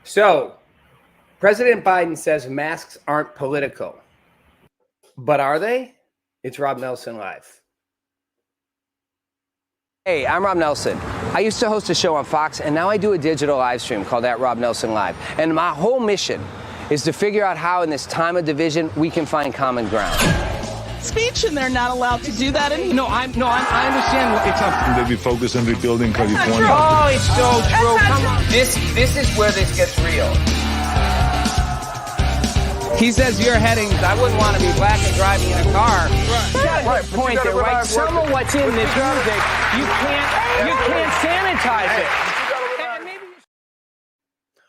So, President Biden says masks aren't political. But are they? It's Rob Nelson Live. Hey, I'm Rob Nelson. I used to host a show on Fox, and now I do a digital live stream called Rob Nelson Live. And my whole mission is to figure out how, in this time of division, we can find common ground. Speech, and they're not allowed to do that anymore. I understand what it's up. They be focused on rebuilding California. Oh, it's so true. Come on. This is where this gets real. He says your headings. I wouldn't want to be black and driving in a car. Right. Point there, right? Some of what's in this music, you can't sanitize it.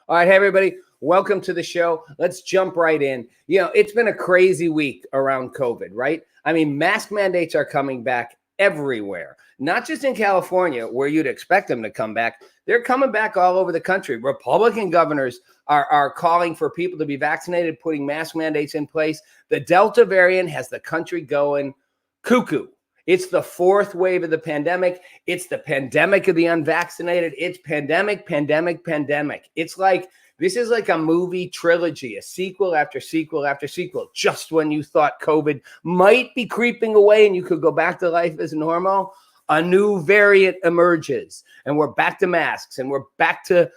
All right, hey everybody. Welcome to the show. Let's jump right in. You know, it's been a crazy week around COVID, right? I mean, mask mandates are coming back everywhere, not just in California where you'd expect them to come back. They're coming back all over the country. Republican governors are calling for people to be vaccinated, putting mask mandates in place. The Delta variant has the country going cuckoo. It's the fourth wave of the pandemic. It's the pandemic of the unvaccinated. It's pandemic. It's like, this is like a movie trilogy, a sequel after sequel after sequel. Just when you thought COVID might be creeping away and you could go back to life as normal, a new variant emerges and we're back to masks and we're back to,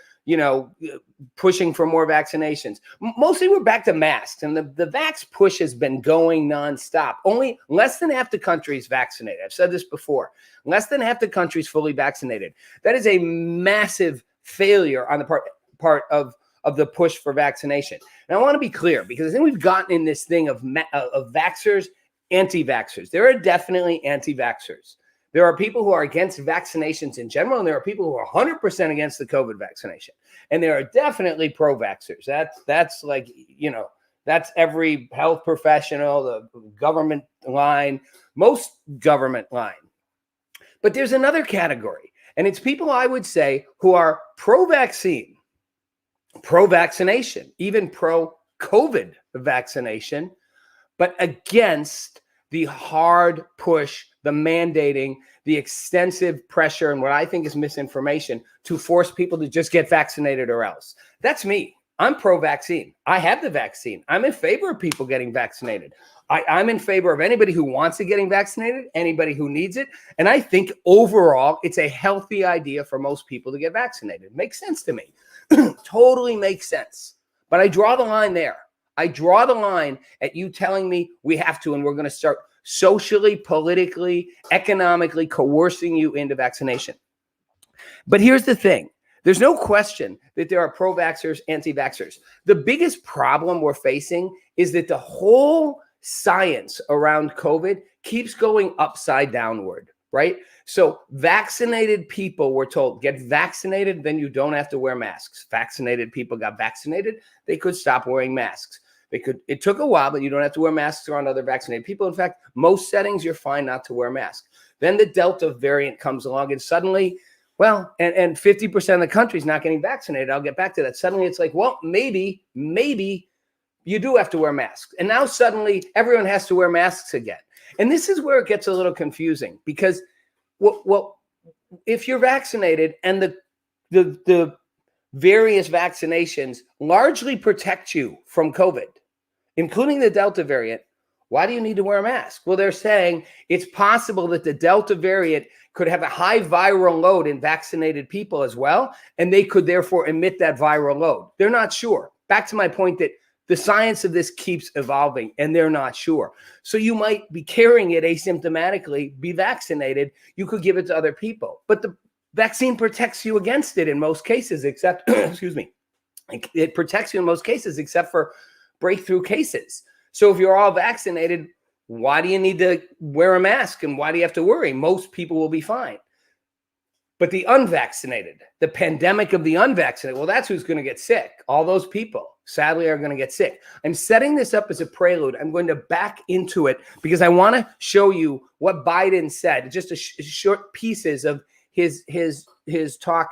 pushing for more vaccinations. Mostly we're back to masks, and the vax push has been going nonstop. Only less than half the country is vaccinated. I've said this before. Less than half the country is fully vaccinated. That is a massive failure on the part of the push for vaccination. And I want to be clear, because I think we've gotten in this thing of vaxxers, anti-vaxxers. There are definitely anti-vaxxers. There are people who are against vaccinations in general, and there are people who are 100% against the COVID vaccination. And there are definitely pro-vaxxers. That's like, that's every health professional, the government line, most government line. But there's another category, and it's people, I would say, who are pro-vaccine, pro-vaccination, even pro-COVID vaccination, but against the hard push, the mandating, the extensive pressure, and what I think is misinformation to force people to just get vaccinated or else. That's me. I'm pro-vaccine. I have the vaccine. I'm in favor of people getting vaccinated. I'm in favor of anybody who wants to getting vaccinated, anybody who needs it. And I think overall, it's a healthy idea for most people to get vaccinated. It makes sense to me. Totally makes sense. But I draw the line there. I draw the line at you telling me we have to, and we're going to start socially, politically, economically coercing you into vaccination. But here's the thing. There's no question that there are pro-vaxxers, anti-vaxxers. The biggest problem we're facing is that the whole science around COVID keeps going upside downward, right? So vaccinated people were told, get vaccinated, then you don't have to wear masks. Vaccinated people got vaccinated, they could stop wearing masks. It took a while, but you don't have to wear masks around other vaccinated people. In fact, most settings, you're fine not to wear masks. Then the Delta variant comes along, and suddenly, well, and 50% of the country is not getting vaccinated. I'll get back to that. Suddenly it's like, well, maybe you do have to wear masks. And now suddenly everyone has to wear masks again. And this is where it gets a little confusing, because, well, if you're vaccinated and the various vaccinations largely protect you from COVID, including the Delta variant, why do you need to wear a mask? Well, they're saying it's possible that the Delta variant could have a high viral load in vaccinated people as well, and they could therefore emit that viral load. They're not sure. Back to my point that the science of this keeps evolving, and they're not sure. So you might be carrying it asymptomatically, be vaccinated. You could give it to other people. But the vaccine protects you against it in most cases, except, excuse me, it protects you in most cases, except for breakthrough cases. So if you're all vaccinated, why do you need to wear a mask, and why do you have to worry? Most people will be fine. But the unvaccinated, the pandemic of the unvaccinated, well, that's who's going to get sick. All those people, sadly, are going to get sick. I'm setting this up as a prelude. I'm going to back into it because I want to show you what Biden said, just short pieces of his talk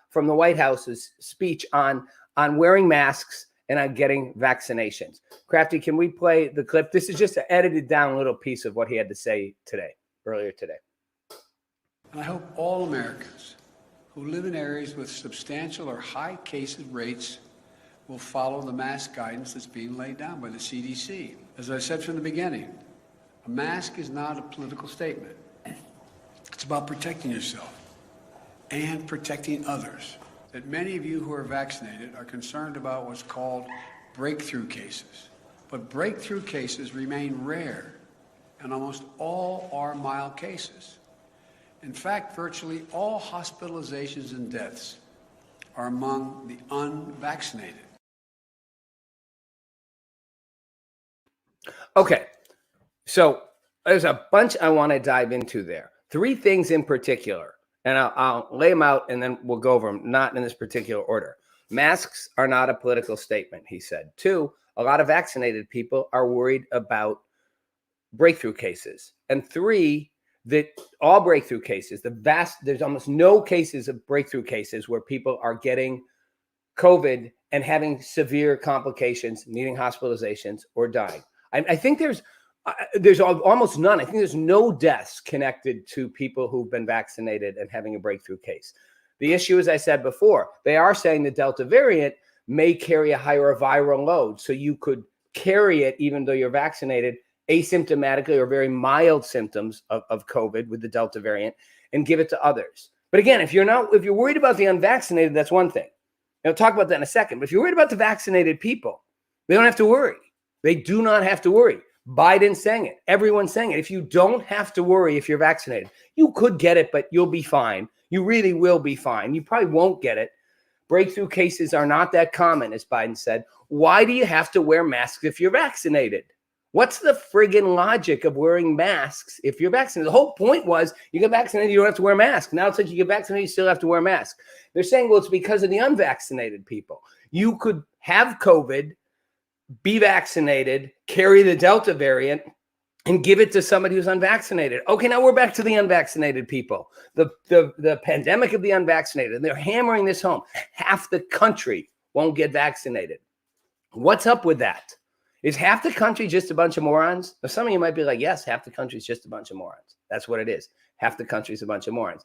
from the White House's speech on wearing masks and on getting vaccinations. Crafty, can we play the clip? This is just an edited down little piece of what he had to say earlier today. And I hope all Americans who live in areas with substantial or high case rates will follow the mask guidance that's being laid down by the CDC. As I said from the beginning, a mask is not a political statement. It's about protecting yourself and protecting others. That many of you who are vaccinated are concerned about what's called breakthrough cases. But breakthrough cases remain rare, and almost all are mild cases. In fact, virtually all hospitalizations and deaths are among the unvaccinated. Okay, so there's a bunch I want to dive into there. 3 things in particular, and I'll lay them out and then we'll go over them, not in this particular order. Masks are not a political statement, he said. 2, a lot of vaccinated people are worried about breakthrough cases. And 3, that all breakthrough cases, there's almost no cases of breakthrough cases where people are getting COVID and having severe complications, needing hospitalizations or dying. I think there's almost none. I think there's no deaths connected to people who've been vaccinated and having a breakthrough case. The issue, as I said before, they are saying the Delta variant may carry a higher viral load. So you could carry it even though you're vaccinated asymptomatically or very mild symptoms of COVID with the Delta variant and give it to others. But again, if you're worried about the unvaccinated, that's one thing. And I'll talk about that in a second. But if you're worried about the vaccinated people, they don't have to worry. They do not have to worry. Biden's saying it. Everyone's saying it. If you don't have to worry if you're vaccinated, you could get it, but you'll be fine. You really will be fine. You probably won't get it. Breakthrough cases are not that common, as Biden said. Why do you have to wear masks if you're vaccinated? What's the friggin' logic of wearing masks if you're vaccinated? The whole point was you get vaccinated, you don't have to wear a mask. Now it's like you get vaccinated, you still have to wear a mask. They're saying, well, it's because of the unvaccinated people. You could have COVID, be vaccinated, carry the Delta variant, and give it to somebody who's unvaccinated. Okay, now we're back to the unvaccinated people. The pandemic of the unvaccinated. They're hammering this home. Half the country won't get vaccinated. What's up with that? Is half the country just a bunch of morons? Now, some of you might be like, yes, half the country is just a bunch of morons. That's what it is. Half the country is a bunch of morons.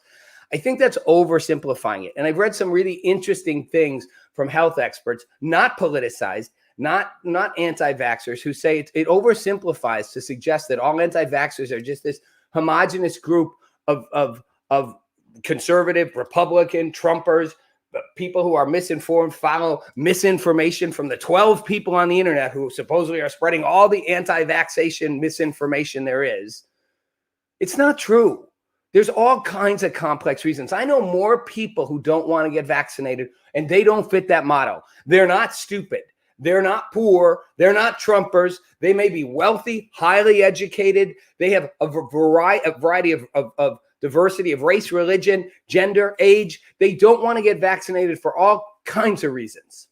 I think that's oversimplifying it. And I've read some really interesting things from health experts, not politicized, not anti-vaxxers, who say it oversimplifies to suggest that all anti-vaxxers are just this homogenous group of conservative, Republican, Trumpers, people who are misinformed, follow misinformation from the 12 people on the internet who supposedly are spreading all the anti-vaxxation misinformation there is. It's not true. There's all kinds of complex reasons. I know more people who don't want to get vaccinated, and they don't fit that motto. They're not stupid. They're not poor. They're not Trumpers. They may be wealthy, highly educated. They have a variety of diversity of race, religion, gender, age. They don't want to get vaccinated for all kinds of reasons.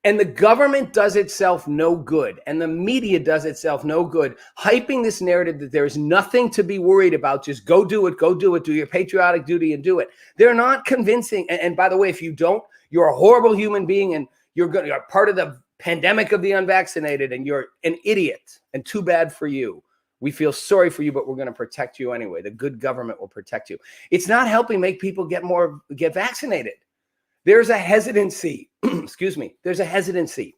And the government does itself no good, and the media does itself no good, hyping this narrative that there's nothing to be worried about. Just go do it, do your patriotic duty and do it. They're not convincing. And by the way, if you don't, you're a horrible human being, and you're part of the pandemic of the unvaccinated, and you're an idiot, and too bad for you. We feel sorry for you, but we're going to protect you anyway. The good government will protect you. It's not helping make people get vaccinated. There's a hesitancy. Excuse me. There's a hesitancy.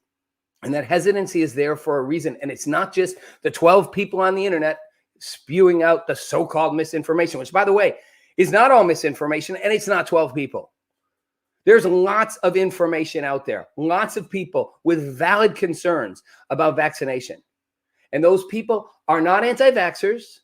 And that hesitancy is there for a reason. And it's not just the 12 people on the internet spewing out the so-called misinformation, which, by the way, is not all misinformation, and it's not 12 people. There's lots of information out there, lots of people with valid concerns about vaccination. And those people are not anti-vaxxers,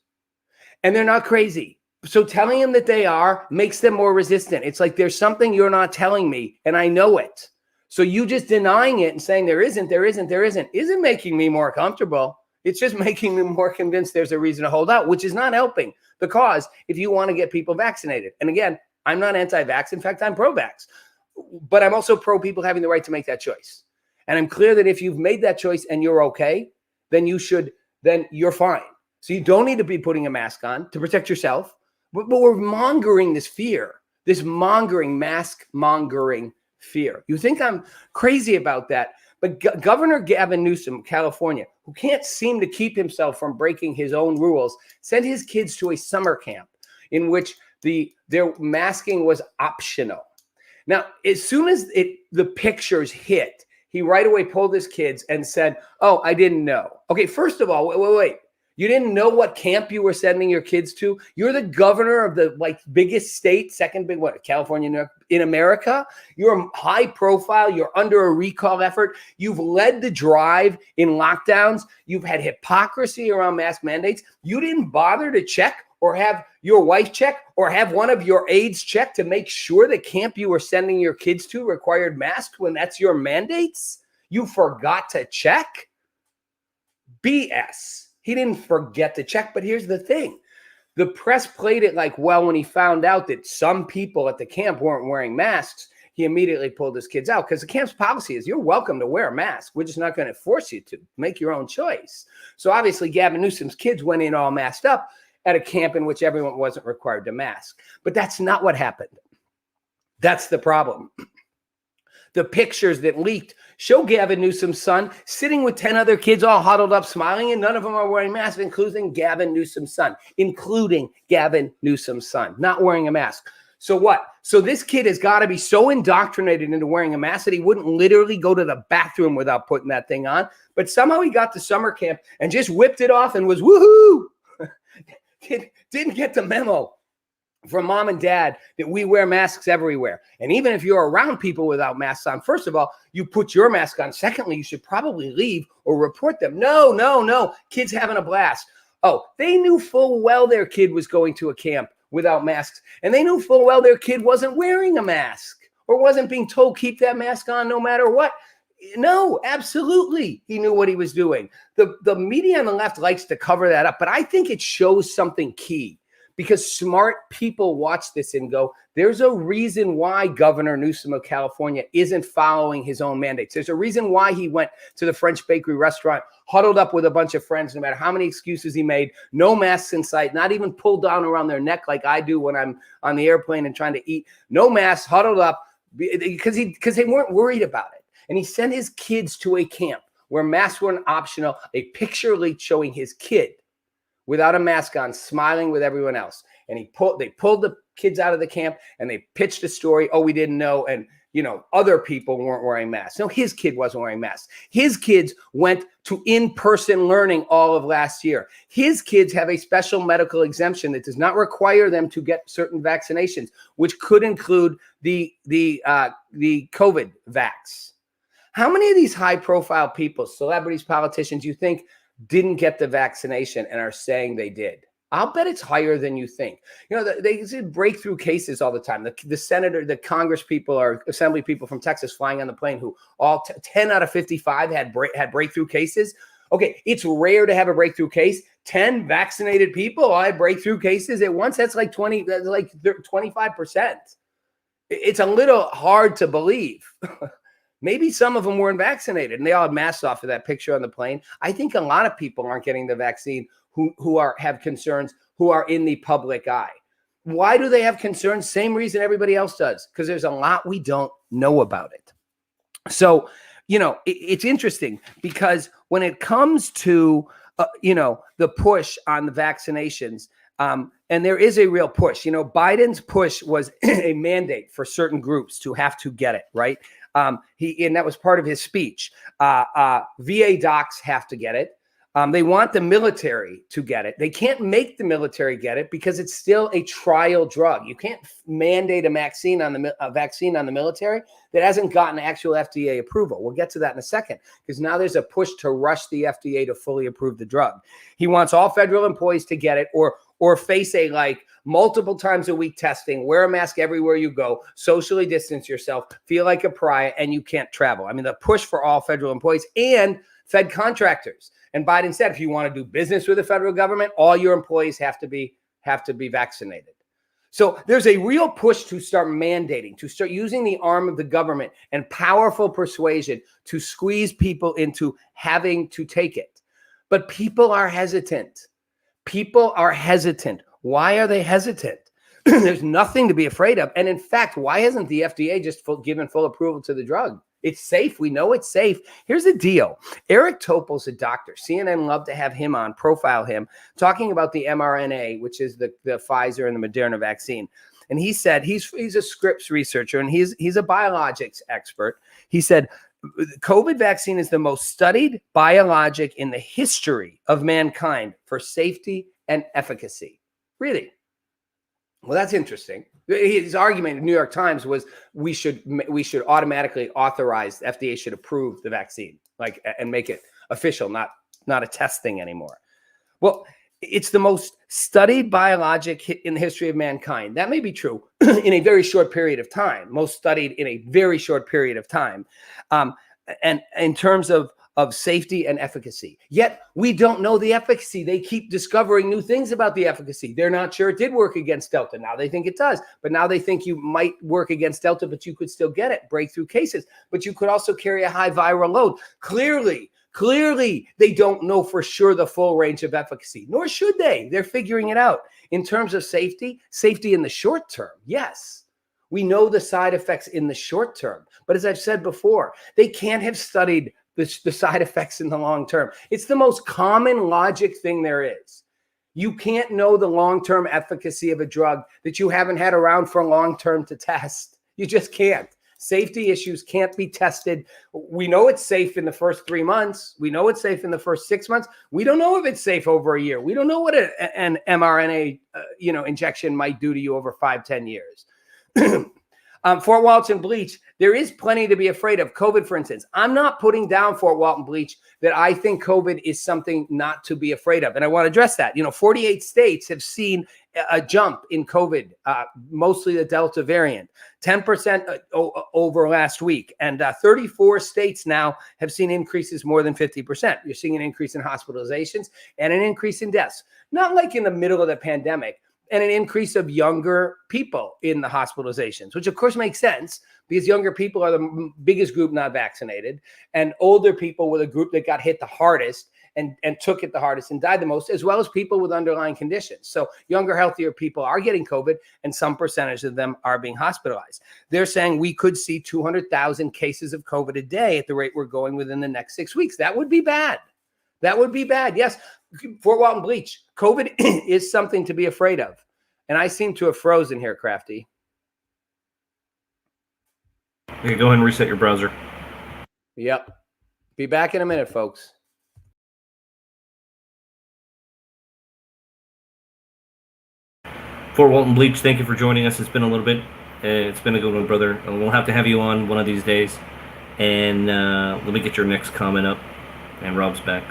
and they're not crazy. So telling them that they are makes them more resistant. It's like there's something you're not telling me, and I know it. So you just denying it and saying there isn't making me more comfortable. It's just making me more convinced there's a reason to hold out, which is not helping the cause if you want to get people vaccinated. And again, I'm not anti-vax. In fact, I'm pro-vax. But I'm also pro people having the right to make that choice. And I'm clear that if you've made that choice and you're okay, then you're fine. So you don't need to be putting a mask on to protect yourself. But we're mongering this fear, this mask mongering fear. You think I'm crazy about that, but Governor Gavin Newsom, California, who can't seem to keep himself from breaking his own rules, sent his kids to a summer camp in which their masking was optional. Now, as soon as the pictures hit, he right away pulled his kids and said, "Oh, I didn't know." Okay, first of all, wait. You didn't know what camp you were sending your kids to? You're the governor of the biggest state, second big, California, New York, in America. You're high profile. You're under a recall effort. You've led the drive in lockdowns. You've had hypocrisy around mask mandates. You didn't bother to check or have your wife check or have one of your aides check to make sure the camp you were sending your kids to required masks when that's your mandates? You forgot to check? BS. He didn't forget to check, but here's the thing. The press played it like, well, when he found out that some people at the camp weren't wearing masks, he immediately pulled his kids out because the camp's policy is you're welcome to wear a mask. We're just not going to force you to. Make your own choice. So obviously Gavin Newsom's kids went in all masked up at a camp in which everyone wasn't required to mask. But that's not what happened. That's the problem. The pictures that leaked show Gavin Newsom's son sitting with 10 other kids all huddled up, smiling, and none of them are wearing masks, including Gavin Newsom's son, not wearing a mask. So what? So this kid has got to be so indoctrinated into wearing a mask that he wouldn't literally go to the bathroom without putting that thing on. But somehow he got to summer camp and just whipped it off and was woohoo. Didn't get the memo from mom and dad that we wear masks everywhere. And even if you're around people without masks on, first of all, you put your mask on. Secondly, you should probably leave or report them. No. Kids having a blast. Oh, they knew full well their kid was going to a camp without masks. And they knew full well their kid wasn't wearing a mask or wasn't being told, keep that mask on no matter what. No, absolutely. He knew what he was doing. The media on the left likes to cover that up, but I think it shows something key. Because smart people watch this and go, there's a reason why Governor Newsom of California isn't following his own mandates. There's a reason why he went to the French bakery restaurant, huddled up with a bunch of friends, no matter how many excuses he made, no masks in sight, not even pulled down around their neck like I do when I'm on the airplane and trying to eat. No masks, huddled up, because they weren't worried about it. And he sent his kids to a camp where masks were optional, a picture leaked showing his kid without a mask on, smiling with everyone else. And they pulled the kids out of the camp and they pitched a story. Oh, we didn't know. And, other people weren't wearing masks. No, his kid wasn't wearing masks. His kids went to in-person learning all of last year. His kids have a special medical exemption that does not require them to get certain vaccinations, which could include the COVID vax. How many of these high-profile people, celebrities, politicians, you think didn't get the vaccination and are saying they did? I'll bet it's higher than you think. They did breakthrough cases all the time. The senator, the Congress people or assembly people from Texas flying on the plane who all 10 out of 55 had breakthrough cases. Okay, it's rare to have a breakthrough case. 10 vaccinated people all had breakthrough cases at once. That's like 25%. It's a little hard to believe. Maybe some of them weren't vaccinated and they all had masks off of that picture on the plane. I think a lot of people aren't getting the vaccine who have concerns, who are in the public eye. Why do they have concerns? Same reason everybody else does, because there's a lot we don't know about it. So, it's interesting because when it comes to, the push on the vaccinations, and there is a real push. Biden's push was a mandate for certain groups to have to get it, right? And that was part of his speech. VA docs have to get it. They want the military to get it. They can't make the military get it because it's still a trial drug. You can't mandate a vaccine on the military that hasn't gotten actual FDA approval. We'll get to that in a second because now there's a push to rush the FDA to fully approve the drug. He wants all federal employees to get it or face a multiple times a week testing, wear a mask everywhere you go, socially distance yourself, feel like a pariah, and you can't travel. I mean, the push for all federal employees and Fed contractors. And Biden said, if you want to do business with the federal government, all your employees have to be vaccinated. So there's a real push to start mandating, to start using the arm of the government and powerful persuasion to squeeze people into having to take it. But people are hesitant. Why are they hesitant? There's nothing to be afraid of. And in fact, why hasn't the FDA just given full approval to the drug? It's safe. We know it's safe. Here's the deal. Eric Topol's a doctor. CNN loved to have him on, profile him, talking about the mRNA, which is the Pfizer and the Moderna vaccine. and he said he's a Scripps researcher and he's a biologics expert. He said COVID vaccine is the most studied biologic in the history of mankind for safety and efficacy. Really? Well, that's interesting. His argument in the New York Times was we should automatically authorize, the FDA should approve the vaccine, like, and make it official, not a test thing anymore. Well, it's the most studied biologic in the history of mankind. That may be true in a very short period of time, most studied in a very short period of time. And in terms of safety and efficacy, yet we don't know the efficacy. They keep discovering new things about the efficacy. They're not sure it did work against Delta. Now they think it does, but now they think you might work against Delta, but you could still get it, breakthrough cases, but you could also carry a high viral load. Clearly, they don't know for sure the full range of efficacy, nor should they. They're figuring it out. In terms of safety in the short term, yes. We know the side effects in the short term. But as I've said before, they can't have studied the side effects in the long term. It's the most common logic thing there is. You can't know the long-term efficacy of a drug that you haven't had around for long term to test. You just can't. Safety issues can't be tested. We know it's safe in the first 3 months. We know it's safe in the first 6 months. We don't know if it's safe over a year. We don't know what an mRNA injection might do to you over 5-10 years. Fort Walton Bleach, there is plenty to be afraid of. COVID, for instance, I'm not putting down Fort Walton Bleach that I think COVID is something not to be afraid of. And I want to address that. 48 states have seen a jump in COVID, mostly the Delta variant, 10% over last week. And 34 states now have seen increases more than 50%. You're seeing an increase in hospitalizations and an increase in deaths, not like in the middle of the pandemic, and an increase of younger people in the hospitalizations, which of course makes sense because younger people are the biggest group not vaccinated, and older people were the group that got hit the hardest and took it the hardest and died the most, as well as people with underlying conditions. So younger, healthier people are getting COVID, and some percentage of them are being hospitalized. They're saying we could see 200,000 cases of COVID a day at the rate we're going within the next 6 weeks. That would be bad. That would be bad. Yes, Fort Walton Bleach, COVID is something to be afraid of. And I seem to have frozen here, Crafty. Okay, go ahead and reset your browser. Yep. Be back in a minute, folks. Fort Walton Bleach, thank you for joining us. It's been a little bit. It's been a good one, brother. We'll have to have you on one of these days. And let me get your next comment up. And Rob's back.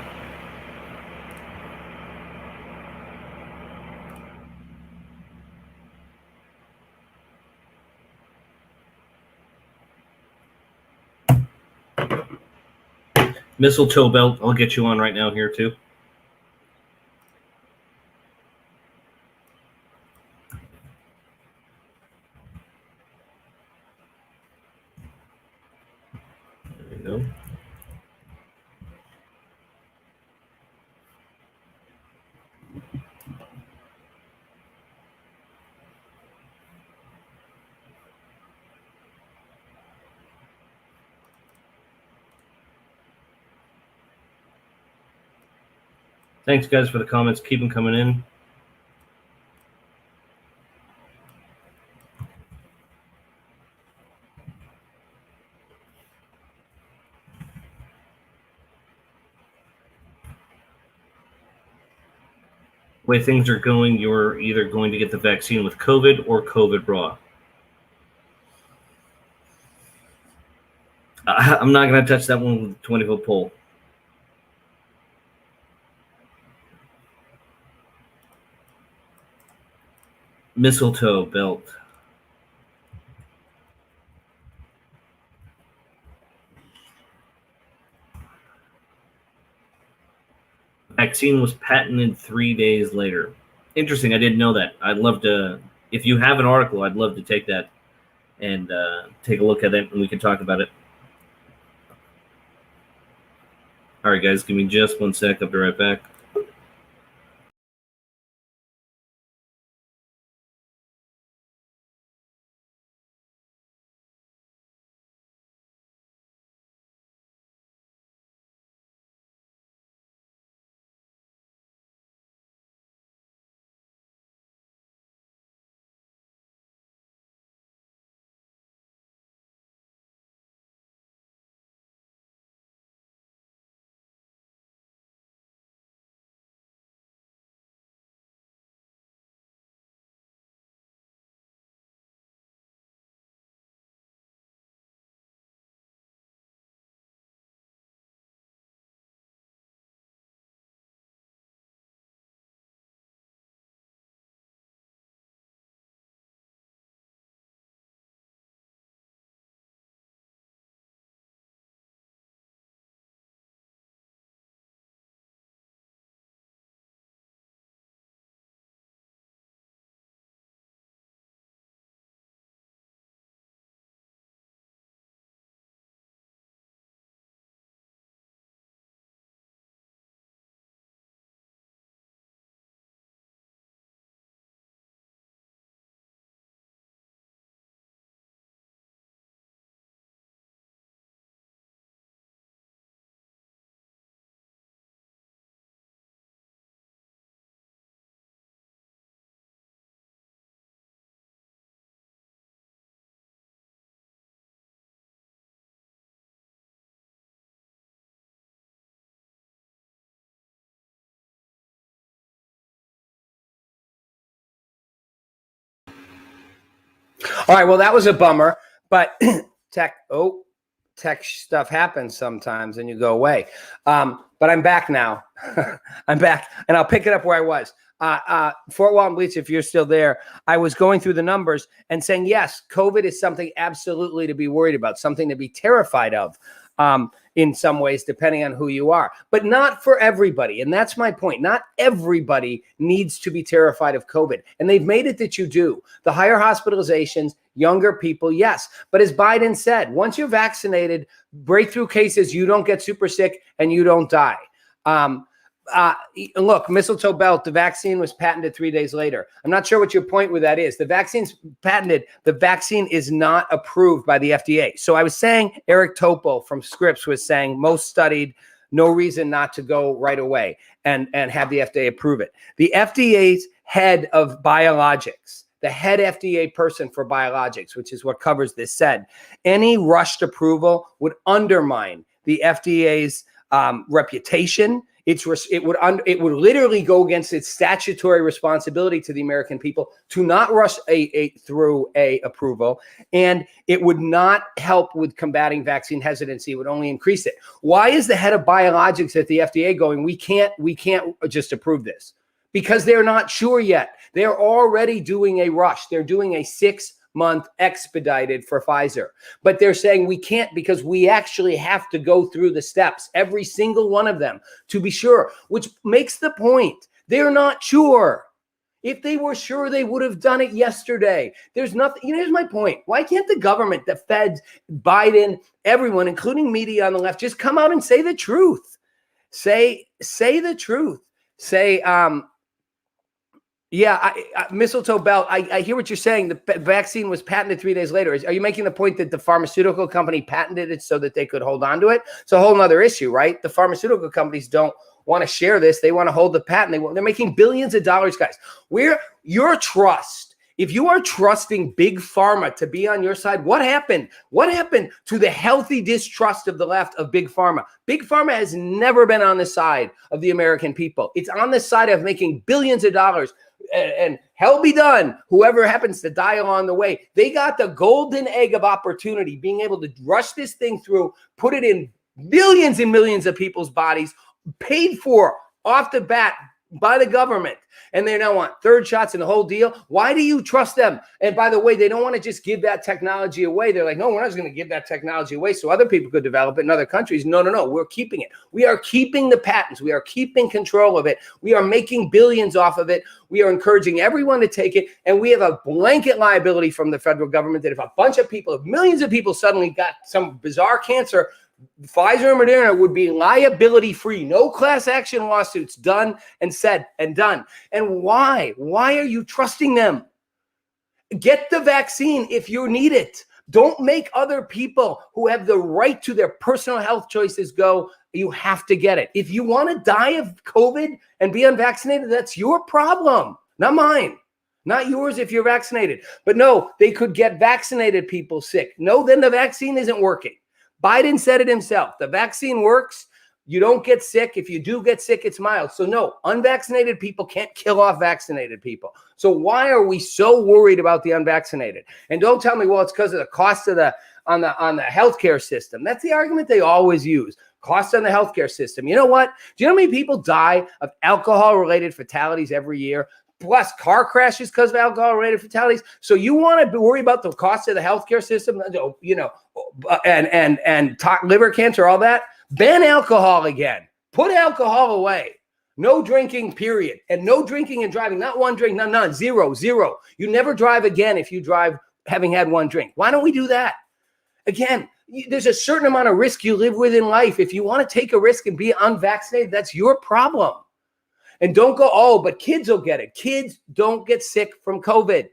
Mistletoe belt, I'll get you on right now here too. There you go. Thanks, guys, for the comments. Keep them coming in. The way things are going, you're either going to get the vaccine with COVID or COVID raw. I'm not going to touch that one with a 20-foot pole. Mistletoe belt. Vaccine was patented 3 days later. Interesting. I didn't know that. I'd love to, if you have an article, I'd love to take that and take a look at it, and we can talk about it. All right, guys, give me just 1 sec. I'll be right back. All right. Well, that was a bummer, but tech stuff happens sometimes and you go away. But I'm back now. I'm back and I'll pick it up where I was. Fort Walton Bleach, if you're still there, I was going through the numbers and saying, yes, COVID is something absolutely to be worried about, something to be terrified of. In some ways, depending on who you are, but not for everybody. And that's my point. Not everybody needs to be terrified of COVID. And they've made it that you do. The higher hospitalizations, younger people, yes. But as Biden said, once you're vaccinated, breakthrough cases, you don't get super sick and you don't die. Look, mistletoe belt, the vaccine was patented 3 days later. I'm not sure what your point with that is. The vaccine's patented. The vaccine is not approved by the FDA. So I was saying Eric Topol from Scripps was saying most studied, no reason not to go right away and have the FDA approve it. The FDA's head of biologics, the head FDA person for biologics, which is what covers this, said any rushed approval would undermine the FDA's reputation. It would literally go against its statutory responsibility to the American people to not rush through a approval, and it would not help with combating vaccine hesitancy. It would only increase it. Why is the head of biologics at the FDA going, we can't just approve this? Because they're not sure yet. They're already doing a rush. They're doing a 6-month expedited for Pfizer, but they're saying we can't because we actually have to go through the steps, every single one of them, to be sure, which makes the point. They're not sure. If they were sure, they would have done it yesterday. There's nothing, here's my point. Why can't the government, the feds, Biden, everyone, including media on the left, just come out and say the truth? Say the truth. Say, mistletoe belt. I hear what you're saying. The vaccine was patented 3 days later. Are you making the point that the pharmaceutical company patented it so that they could hold on to it? It's a whole nother issue, right? The pharmaceutical companies don't want to share this. They want to hold the patent. They're making billions of dollars, guys. Your trust, if you are trusting big pharma to be on your side, what happened? What happened to the healthy distrust of the left of big pharma? Big pharma has never been on the side of the American people. It's on the side of making billions of dollars. And hell be done, whoever happens to die along the way. They got the golden egg of opportunity, being able to rush this thing through, put it in millions and millions of people's bodies, paid for off the bat by the government. And they now want third shots and the whole deal. Why do you trust them? And by the way, they don't want to just give that technology away. They're like, no, we're not just going to give that technology away so other people could develop it in other countries. No, we're keeping it. We are keeping the patents. We are keeping control of it. We are making billions off of it. We are encouraging everyone to take it. And we have a blanket liability from the federal government that if a bunch of people, if millions of people suddenly got some bizarre cancer, Pfizer and Moderna would be liability free. No class action lawsuits, done and said and done. And why? Why are you trusting them? Get the vaccine if you need it. Don't make other people who have the right to their personal health choices go, you have to get it. If you want to die of COVID and be unvaccinated, that's your problem, not mine. Not yours if you're vaccinated. But no, they could get vaccinated people sick. No, then the vaccine isn't working. Biden said it himself. The vaccine works. You don't get sick. If you do get sick, it's mild. So no, unvaccinated people can't kill off vaccinated people. So why are we so worried about the unvaccinated? And don't tell me, well, it's because of the cost of on the healthcare system. That's the argument they always use. Cost on the healthcare system. You know what? Do you know how many people die of alcohol-related fatalities every year? Plus car crashes because of alcohol-related fatalities. So you want to worry about the cost of the healthcare system, and liver cancer, all that? Ban alcohol again. Put alcohol away. No drinking, period. And no drinking and driving. Not one drink, none. Zero. You never drive again if you drive having had one drink. Why don't we do that? Again, there's a certain amount of risk you live with in life. If you want to take a risk and be unvaccinated, that's your problem. And don't go, oh, but kids will get it. Kids don't get sick from COVID.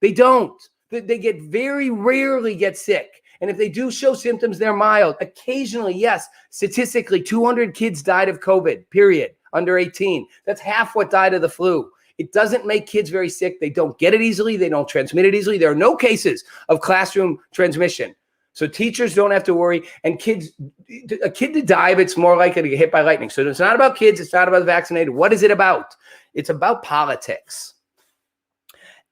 They don't. They get very rarely get sick. And if they do show symptoms, they're mild. Occasionally, yes, statistically, 200 kids died of COVID, period, under 18. That's half what died of the flu. It doesn't make kids very sick. They don't get it easily. They don't transmit it easily. There are no cases of classroom transmission. So teachers don't have to worry. And a kid to die, it's more likely to get hit by lightning. So it's not about kids. It's not about the vaccinated. What is it about? It's about politics.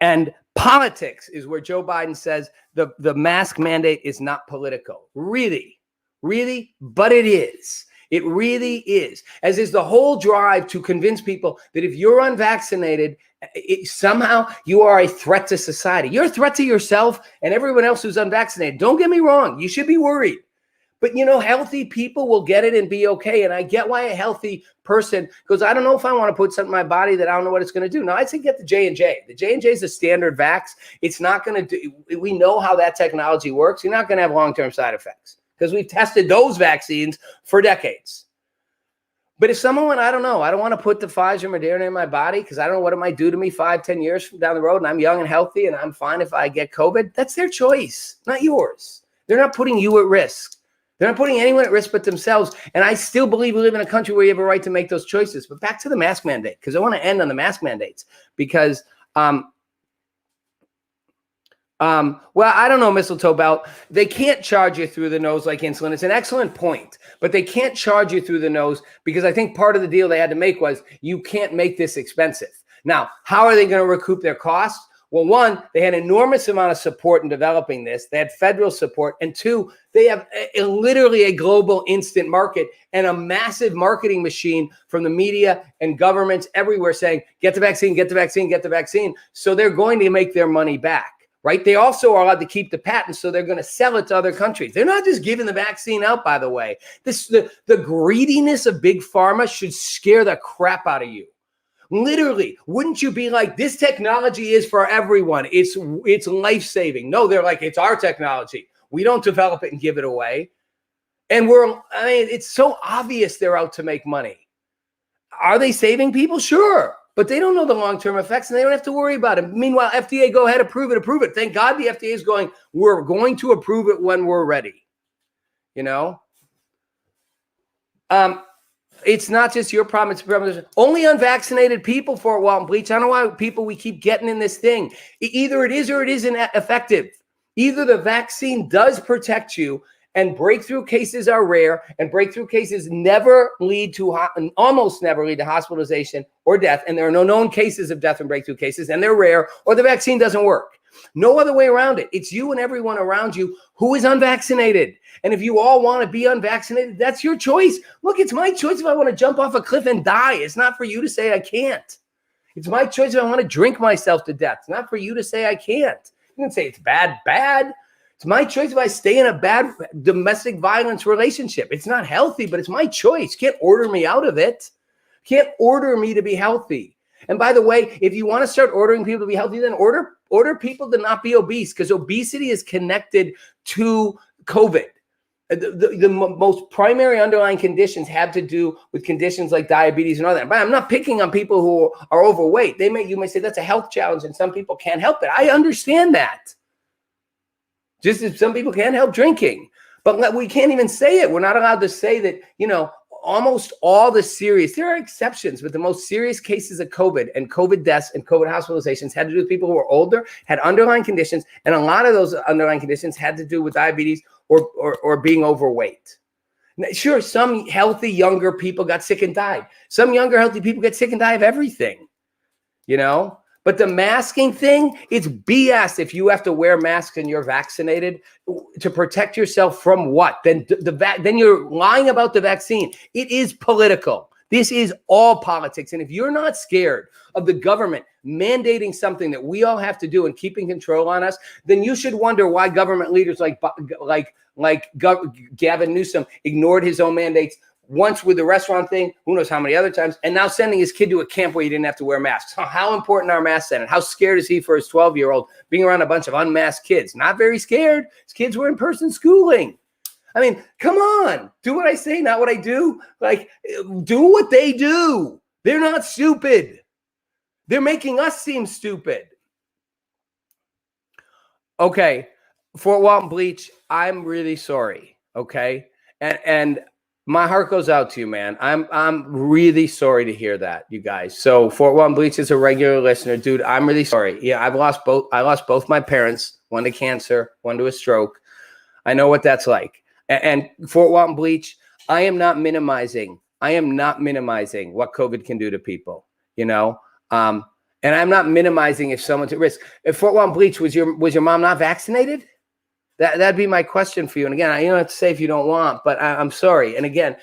And Politics is where Joe Biden says the mask mandate is not political. Really, really, but it is. It really is. As is the whole drive to convince people that if you're unvaccinated, somehow you are a threat to society. You're a threat to yourself and everyone else who's unvaccinated. Don't get me wrong. You should be worried. But, healthy people will get it and be okay. And I get why a healthy person goes, I don't know if I want to put something in my body that I don't know what it's going to do. Now, I'd say get the J&J. The J&J is a standard vax. It's not going to do, we know how that technology works. You're not going to have long-term side effects because we've tested those vaccines for decades. But if someone went, I don't know, I don't want to put the Pfizer Moderna in my body because I don't know what it might do to me 5-10 years from down the road, and I'm young and healthy and I'm fine if I get COVID, that's their choice, not yours. They're not putting you at risk. They're not putting anyone at risk but themselves. And I still believe we live in a country where you have a right to make those choices. But back to the mask mandate, because I want to end on the mask mandates. Because, well, I don't know, Mistletoe Belt. They can't charge you through the nose like insulin. It's an excellent point. But they can't charge you through the nose because I think part of the deal they had to make was you can't make this expensive. Now, how are they going to recoup their costs? Well, one, they had an enormous amount of support in developing this. They had federal support. And two, they have literally a global instant market and a massive marketing machine from the media and governments everywhere saying, get the vaccine, get the vaccine, get the vaccine. So they're going to make their money back, right? They also are allowed to keep the patent, so they're going to sell it to other countries. They're not just giving the vaccine out, by the way. The greediness of big pharma should scare the crap out of you. Literally, wouldn't you be like, this technology is for everyone. It's life-saving. No, they're like, it's our technology. We don't develop it and give it away. And it's so obvious they're out to make money. Are they saving people? Sure. But they don't know the long-term effects and they don't have to worry about it. Meanwhile, FDA, go ahead, approve it. Thank God the FDA is going, we're going to approve it when we're ready. It's not just your problem. It's a problem. Only unvaccinated people for Walt and Bleach. I don't know why people we keep getting in this thing. Either it is or it isn't effective. Either the vaccine does protect you and breakthrough cases are rare and breakthrough cases almost never lead to hospitalization or death. And there are no known cases of death and breakthrough cases and they're rare, or the vaccine doesn't work. No other way around it. It's you and everyone around you who is unvaccinated. And if you all want to be unvaccinated, that's your choice. Look, it's my choice if I want to jump off a cliff and die. It's not for you to say I can't. It's my choice if I want to drink myself to death. It's not for you to say I can't. You can say it's bad. It's my choice if I stay in a bad domestic violence relationship. It's not healthy, but it's my choice. You can't order me out of it. You can't order me to be healthy. And by the way, if you want to start ordering people to be healthy, then order people to not be obese, because obesity is connected to COVID. The most primary underlying conditions have to do with conditions like diabetes and all that. But I'm not picking on people who are overweight. You may say that's a health challenge and some people can't help it. I understand that. Just as some people can't help drinking. But we can't even say it. We're not allowed to say that, almost all there are exceptions, but the most serious cases of COVID and COVID deaths and COVID hospitalizations had to do with people who were older, had underlying conditions, and a lot of those underlying conditions had to do with diabetes or being overweight. Now, sure, some healthy younger people got sick and died. Some younger healthy people get sick and die of everything, But the masking thing, it's BS if you have to wear masks and you're vaccinated to protect yourself from what? Then you're lying about the vaccine. It is political. This is all politics. And if you're not scared of the government mandating something that we all have to do and keeping control on us, then you should wonder why government leaders like Gavin Newsom ignored his own mandates. Once with the restaurant thing, who knows how many other times, and now sending his kid to a camp where he didn't have to wear masks. How important are masks then? And how scared is he for his 12-year-old being around a bunch of unmasked kids? Not very scared. His kids were in person schooling. I mean, come on. Do what I say, not what I do. Do what they do. They're not stupid. They're making us seem stupid. Okay. Fort Walton Bleach, I'm really sorry. Okay. And my heart goes out to you, man. I'm really sorry to hear that, you guys. So Fort Walton Bleach is a regular listener, dude. I'm really sorry. Yeah, I lost both my parents, one to cancer, one to a stroke. I know what that's like. And Fort Walton Bleach, I am not minimizing what COVID can do to people. And I'm not minimizing if someone's at risk. If Fort Walton Bleach, was your mom not vaccinated? That'd be my question for you. And again, you don't have to say if you don't want, but I'm sorry. And again,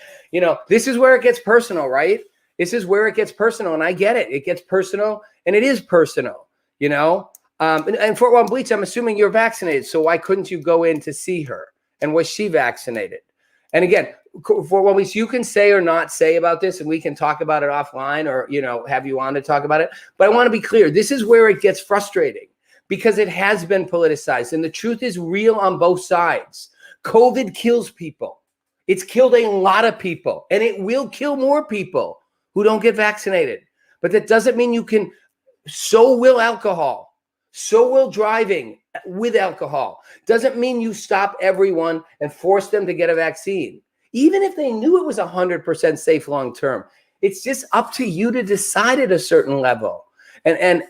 this is where it gets personal, right? This is where it gets personal, and I get it. It gets personal, and it is personal, And Fort Walton Bleach, I'm assuming you're vaccinated, so why couldn't you go in to see her? And was she vaccinated? And again, Fort Walton Bleach, you can say or not say about this, and we can talk about it offline, or have you on to talk about it. But I want to be clear. This is where it gets frustrating, because it has been politicized, and the truth is real on both sides. COVID kills people. It's killed a lot of people, and it will kill more people who don't get vaccinated. But that doesn't mean you can. So will alcohol. So will driving with alcohol. Doesn't mean you stop everyone and force them to get a vaccine. Even if they knew it was 100% safe long term, it's just up to you to decide at a certain level. And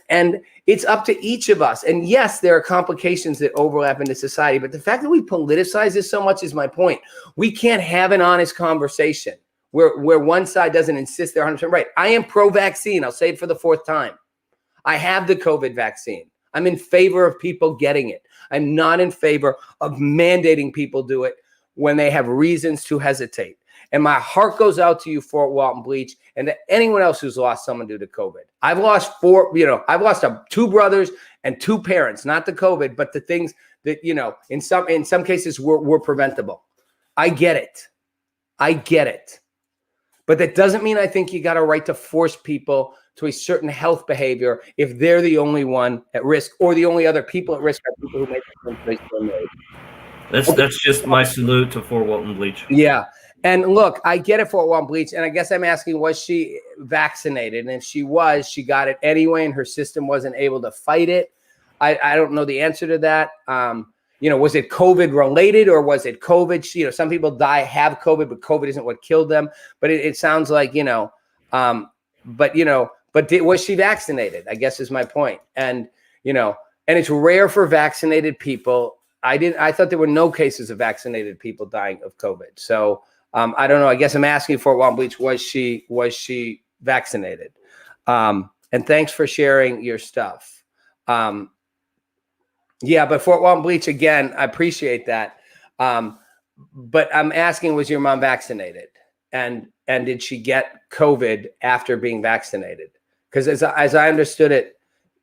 it's up to each of us. And yes, there are complications that overlap into society, but the fact that we politicize this so much is my point. We can't have an honest conversation where one side doesn't insist they're 100% right. I am pro-vaccine. I'll say it for the fourth time. I have the COVID vaccine. I'm in favor of people getting it. I'm not in favor of mandating people do it when they have reasons to hesitate. And my heart goes out to you, Fort Walton Bleach, and to anyone else who's lost someone due to COVID. I've lost I've lost two brothers and two parents, not the COVID, but the things that, in some cases were preventable. I get it. But that doesn't mean I think you got a right to force people to a certain health behavior if they're the only one at risk, or the only other people at risk are people who make the That's just my salute to Fort Walton Bleach. Yeah. And look, I get it, Fort Walton Bleach. And I guess I'm asking, was she vaccinated? And if she was, she got it anyway, and her system wasn't able to fight it. I don't know the answer to that. Was it COVID related, or was it COVID? Some people have COVID, but COVID isn't what killed them. But it sounds like, was she vaccinated? I guess is my point. And, and it's rare for vaccinated people. I thought there were no cases of vaccinated people dying of COVID. So I don't know. I guess I'm asking Fort Walton Bleach, was she vaccinated? And thanks for sharing your stuff. Yeah, but Fort Walton Bleach, again, I appreciate that. But I'm asking, was your mom vaccinated? And did she get COVID after being vaccinated? Because as I understood it,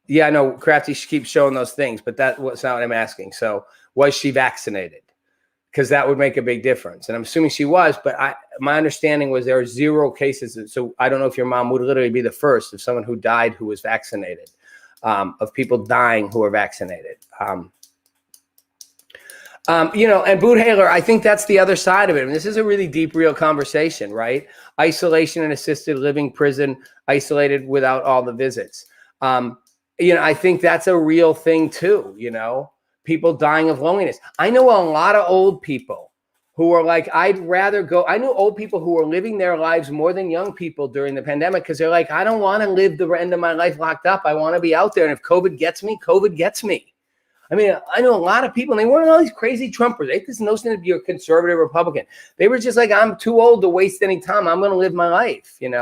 yeah, I know Crafty keeps showing those things, but that's not what I'm asking. So was she vaccinated? Because that would make a big difference. And I'm assuming she was, but my understanding was there are 0 cases. So I don't know if your mom would literally be the first of someone who died who was vaccinated, of people dying who are vaccinated. And Boot Haler, I think that's the other side of it. And this is a really deep, real conversation, right? Isolation and assisted living, prison, isolated without all the visits. I think that's a real thing too, people dying of loneliness. I know a lot of old people who are like, I'd rather go. I know old people who are living their lives more than young people during the pandemic, because they're like, I don't want to live the end of my life locked up. I want to be out there. And if COVID gets me, COVID gets me. I mean, I know a lot of people, and they weren't all these crazy Trumpers. They had this notion to be a conservative Republican. They were just like, I'm too old to waste any time. I'm going to live my life, And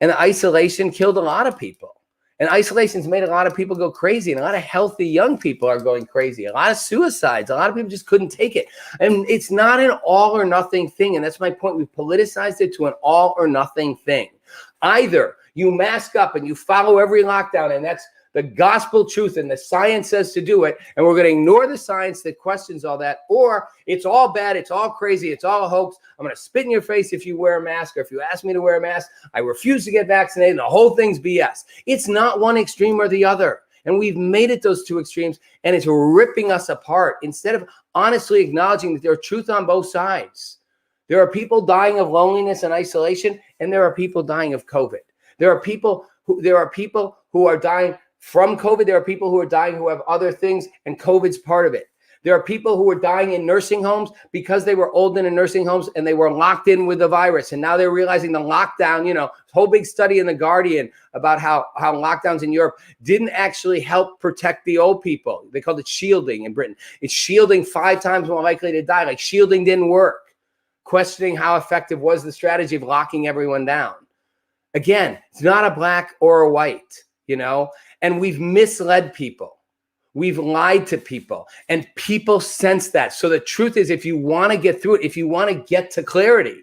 the isolation killed a lot of people. And isolation's made a lot of people go crazy, and a lot of healthy young people are going crazy. A lot of suicides. A lot of people just couldn't take it. And it's not an all or nothing thing. And that's my point. We've politicized it to an all or nothing thing. Either you mask up and you follow every lockdown, and that's the gospel truth, and the science says to do it, and we're going to ignore the science that questions all that, or it's all bad, it's all crazy, it's all a hoax. I'm going to spit in your face if you wear a mask, or if you ask me to wear a mask, I refuse to get vaccinated, and the whole thing's BS. It's not one extreme or the other, and we've made it those two extremes, and it's ripping us apart instead of honestly acknowledging that there's truth on both sides. There are people dying of loneliness and isolation, and there are people dying of COVID. There are people who are dying from COVID. There are people who are dying who have other things, and COVID's part of it. There are people who are dying in nursing homes because they were old and in nursing homes and they were locked in with the virus. And now they're realizing the lockdown, whole big study in The Guardian about how lockdowns in Europe didn't actually help protect the old people. They called it shielding in Britain. It's shielding 5 times more likely to die. Like shielding didn't work. Questioning how effective was the strategy of locking everyone down. Again, it's not a black or a white, you know, and we've misled people. We've lied to people, and people sense that. So the truth is, if you want to get through it, if you want to get to clarity,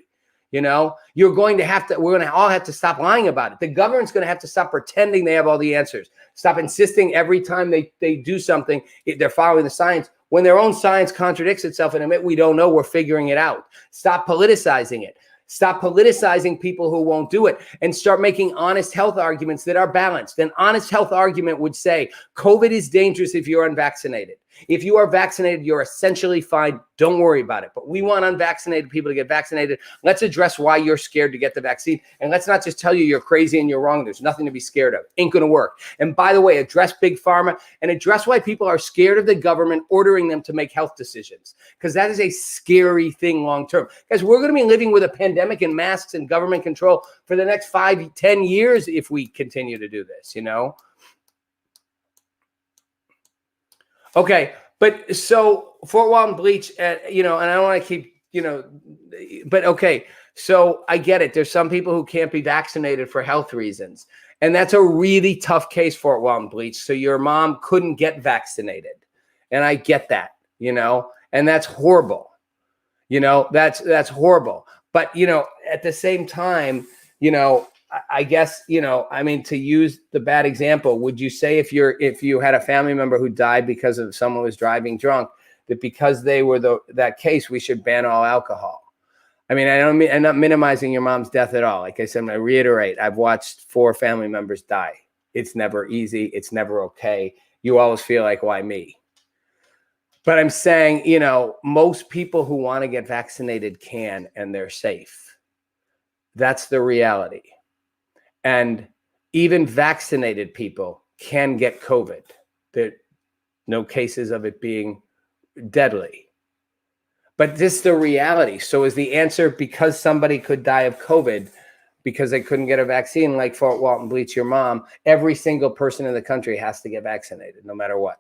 you know, we're going to all have to stop lying about it. The government's going to have to stop pretending they have all the answers. Stop insisting every time they do something, they're following the science, when their own science contradicts itself, and admit we don't know, we're figuring it out. Stop politicizing it. Stop politicizing people who won't do it, and start making honest health arguments that are balanced. An honest health argument would say COVID is dangerous if you're unvaccinated. If you are vaccinated, you're essentially fine. Don't worry about it. But we want unvaccinated people to get vaccinated. Let's address why you're scared to get the vaccine. And let's not just tell you you're crazy and you're wrong. There's nothing to be scared of. Ain't going to work. And by the way, address big pharma and address why people are scared of the government ordering them to make health decisions. Because that is a scary thing long term. Guys, we're going to be living with a pandemic and masks and government control for the next 5-10 years if we continue to do this, you know? Okay, but so Fort Walton Bleach, you know, and I don't want to keep, you know, but okay, so I get it. There's some people who can't be vaccinated for health reasons, and that's a really tough case, Fort Walton Bleach. So your mom couldn't get vaccinated, and I get that, you know, and that's horrible. You know, that's horrible. But, you know, at the same time, you know, I guess, you know, I mean, to use the bad example, would you say if you had a family member who died because of someone who was driving drunk, that because they were that case, we should ban all alcohol? I mean, I'm not minimizing your mom's death at all. Like I said, I reiterate, I've watched 4 family members die. It's never easy. It's never okay. You always feel like, why me? But I'm saying, you know, most people who want to get vaccinated can, and they're safe. That's the reality. And even vaccinated people can get COVID. There are no cases of it being deadly. But this is the reality. So is the answer because somebody could die of COVID because they couldn't get a vaccine, like Fort Walton Bleach, your mom, every single person in the country has to get vaccinated, no matter what?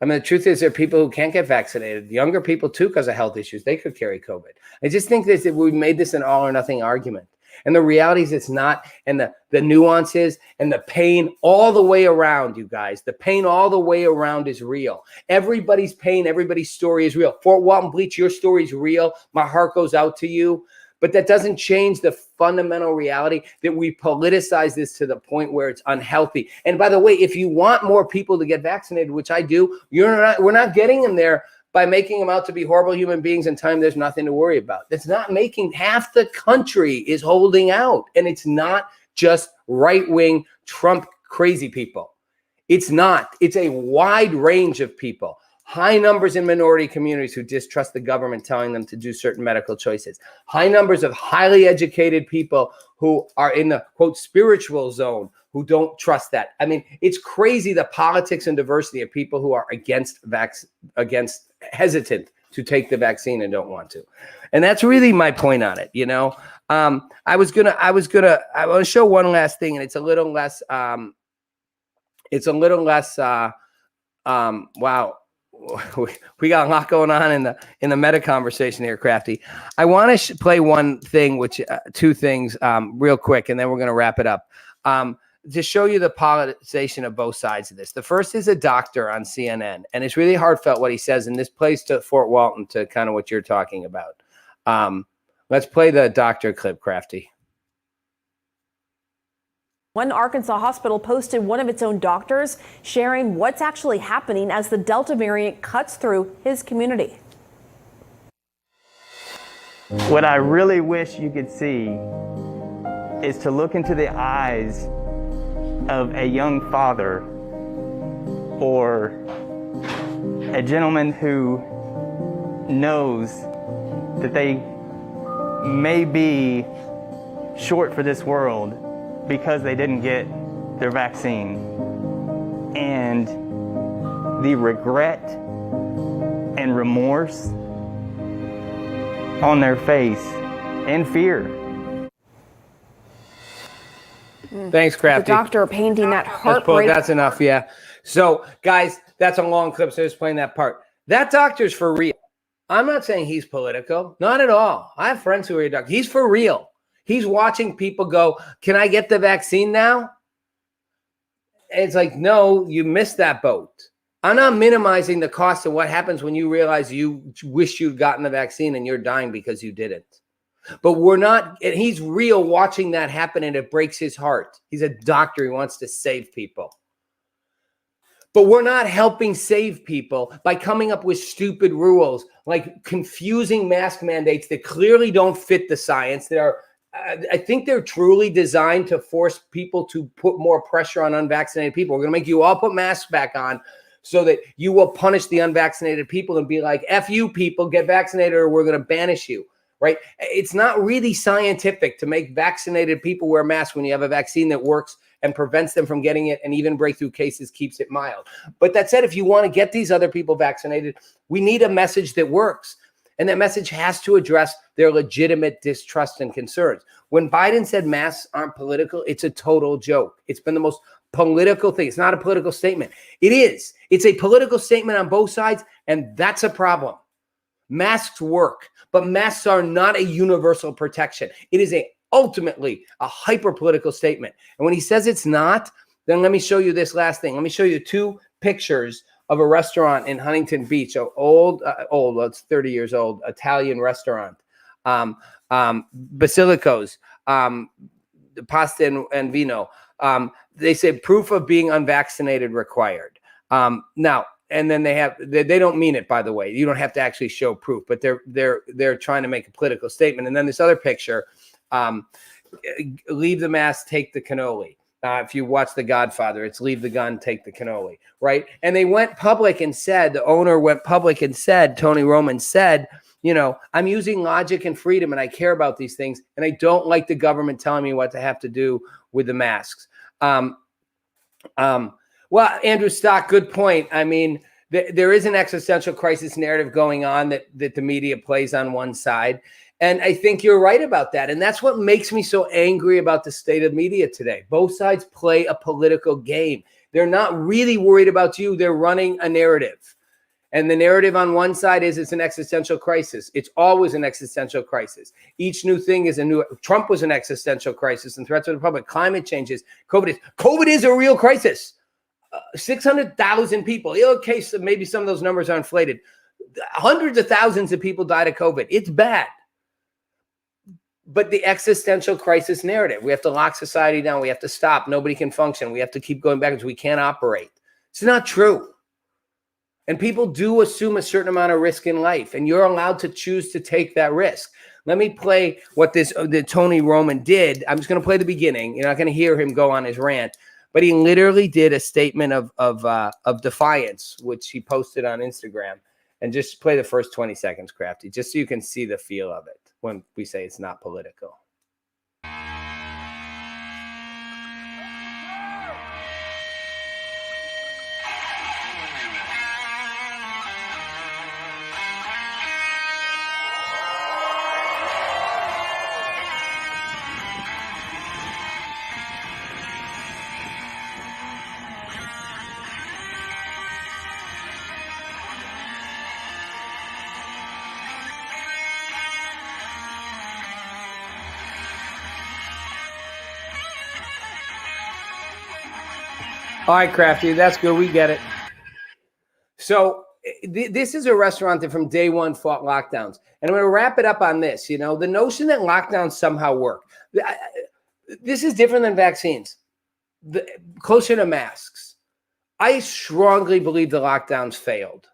I mean, the truth is there are people who can't get vaccinated, younger people too, because of health issues. They could carry COVID. I just think that we made this an all or nothing argument. And the reality is it's not, and the nuances and the pain all the way around, you guys, the pain all the way around is real. Everybody's pain, everybody's story is real. Fort Walton Bleach, your story is real. My heart goes out to you. But that doesn't change the fundamental reality that we politicize this to the point where it's unhealthy. And by the way, if you want more people to get vaccinated, which I do, we're not getting them there by making them out to be horrible human beings and telling them there's nothing to worry about. That's not making, half the country is holding out. And it's not just right-wing Trump crazy people. It's not. It's a wide range of people. High numbers in minority communities who distrust the government telling them to do certain medical choices. High numbers of highly educated people who are in the, quote, spiritual zone, who don't trust that. I mean, it's crazy the politics and diversity of people who are against hesitant to take the vaccine and don't want to. And that's really my point on it, you know. I want to show one last thing, and it's a little less wow. We got a lot going on in the meta conversation here, Crafty. I want to play one thing, two things real quick, and then we're going to wrap it up. To show you the politicization of both sides of this. The first is a doctor on CNN, and it's really heartfelt what he says, and this plays to Fort Walton, to kind of what you're talking about. Let's play the doctor clip, Crafty. One Arkansas hospital posted one of its own doctors sharing what's actually happening as the Delta variant cuts through his community. What I really wish you could see is to look into the eyes of a young father or a gentleman who knows that they may be short for this world because they didn't get their vaccine, and the regret and remorse on their face and fear. Thanks, Crafty. The doctor painting that heartbreak. That's enough, yeah. So, guys, that's a long clip, so just playing that part. That doctor's for real. I'm not saying he's political. Not at all. I have friends who are doctors. He's for real. He's watching people go, can I get the vaccine now? And it's like, no, you missed that boat. I'm not minimizing the cost of what happens when you realize you wish you'd gotten the vaccine and you're dying because you didn't. But we're not, and he's real watching that happen, and it breaks his heart. He's a doctor. He wants to save people. But we're not helping save people by coming up with stupid rules, like confusing mask mandates that clearly don't fit the science. I think they're truly designed to force people to put more pressure on unvaccinated people. We're going to make you all put masks back on so that you will punish the unvaccinated people and be like, F you people, get vaccinated or we're going to banish you. Right? It's not really scientific to make vaccinated people wear masks when you have a vaccine that works and prevents them from getting it, and even breakthrough cases keeps it mild. But that said, if you want to get these other people vaccinated, we need a message that works. And that message has to address their legitimate distrust and concerns. When Biden said masks aren't political, it's a total joke. It's been the most political thing. It's not a political statement. It is. It's a political statement on both sides, and that's a problem. Masks work, but masks are not a universal protection. It is ultimately a hyper-political statement. And when he says it's not, then let me show you this last thing. Let me show you two pictures of a restaurant in Huntington Beach, well, it's 30 years old, Italian restaurant, Basilicos, pasta and vino. They say proof of being unvaccinated required. Now, and then they don't mean it, by the way. You don't have to actually show proof, but they're trying to make a political statement. And then this other picture, leave the mask, take the cannoli. If you watch The Godfather, it's leave the gun, take the cannoli, right? And they went public and said, the owner went public and said, Tony Roman said, I'm using logic and freedom and I care about these things. And I don't like the government telling me what to have to do with the masks. Well, Andrew Stock, good point. I mean, there is an existential crisis narrative going on that the media plays on one side. And I think you're right about that. And that's what makes me so angry about the state of media today. Both sides play a political game. They're not really worried about you. They're running a narrative. And the narrative on one side is it's an existential crisis. It's always an existential crisis. Each new thing is Trump was an existential crisis and threats to the public. Climate change is, COVID is a real crisis. 600,000 people. Okay, so maybe some of those numbers are inflated. Hundreds of thousands of people died of COVID. It's bad. But the existential crisis narrative, we have to lock society down. We have to stop. Nobody can function. We have to keep going backwards. We can't operate. It's not true. And people do assume a certain amount of risk in life, and you're allowed to choose to take that risk. Let me play what the Tony Roman did. I'm just going to play the beginning. You're not going to hear him go on his rant, but he literally did a statement of defiance, which he posted on Instagram. And just play the first 20 seconds, Crafty, just so you can see the feel of it when we say it's not political. All right, Crafty, that's good. We get it. So this is a restaurant that from day one fought lockdowns. And I'm going to wrap it up on this. The notion that lockdowns somehow work. This is different than vaccines. Closer to masks. I strongly believe the lockdowns failed.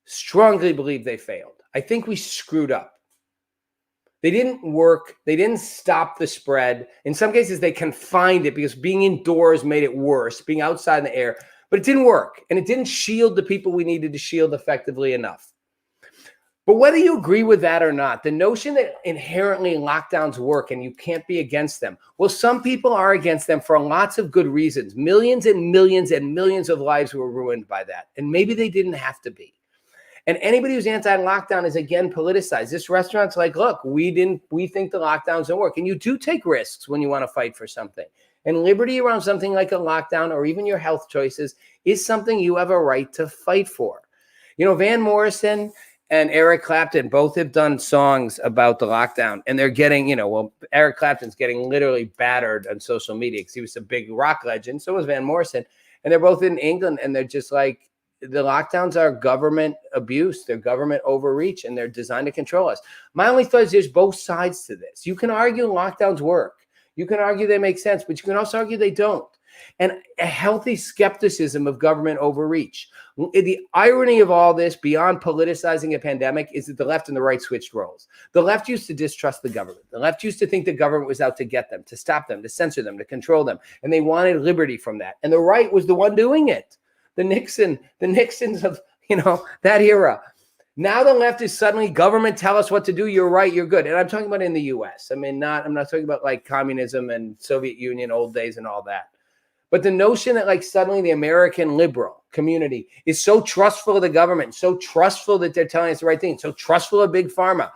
Strongly believe they failed. I think we screwed up. They didn't work. They didn't stop the spread. In some cases, they confined it because being indoors made it worse, being outside in the air. But it didn't work. And it didn't shield the people we needed to shield effectively enough. But whether you agree with that or not, the notion that inherently lockdowns work and you can't be against them. Well, some people are against them for lots of good reasons. Millions and millions and millions of lives were ruined by that. And maybe they didn't have to be. And anybody who's anti-lockdown is, again, politicized. This restaurant's like, look, we think the lockdowns don't work. And you do take risks when you want to fight for something. And liberty around something like a lockdown or even your health choices is something you have a right to fight for. Van Morrison and Eric Clapton both have done songs about the lockdown, and they're getting, Eric Clapton's getting literally battered on social media because he was a big rock legend. So was Van Morrison. And they're both in England, and they're just like, the lockdowns are government abuse. They're government overreach, and they're designed to control us. My only thought is there's both sides to this. You can argue lockdowns work. You can argue they make sense, but you can also argue they don't. And a healthy skepticism of government overreach. The irony of all this, beyond politicizing a pandemic, is that the left and the right switched roles. The left used to distrust the government. The left used to think the government was out to get them, to stop them, to censor them, to control them. And they wanted liberty from that. And the right was the one doing it. The Nixons of, that era. Now the left is suddenly, government, tell us what to do. You're right. You're good. And I'm talking about in the US. I'm not talking about like communism and Soviet Union, old days and all that. But the notion that like suddenly the American liberal community is so trustful of the government, so trustful that they're telling us the right thing, so trustful of big pharma.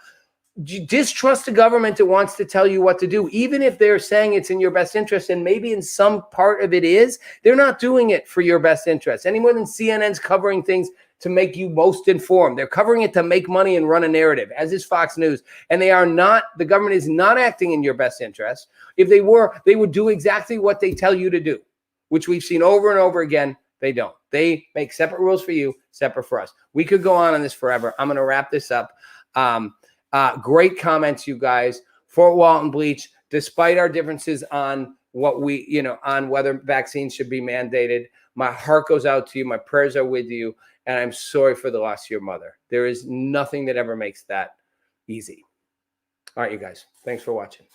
You distrust the government that wants to tell you what to do, even if they're saying it's in your best interest, and maybe in some part of it is, they're not doing it for your best interest any more than CNN's covering things to make you most informed. They're covering it to make money and run a narrative, as is Fox News. And the government is not acting in your best interest. If they were, they would do exactly what they tell you to do, which we've seen over and over again. They don't. They make separate rules for you, separate for us. We could go on this forever. I'm going to wrap this up. Great comments, you guys. Fort Walton Bleach, despite our differences on what on whether vaccines should be mandated, my heart goes out to you. My prayers are with you. And I'm sorry for the loss of your mother. There is nothing that ever makes that easy. All right, you guys. Thanks for watching.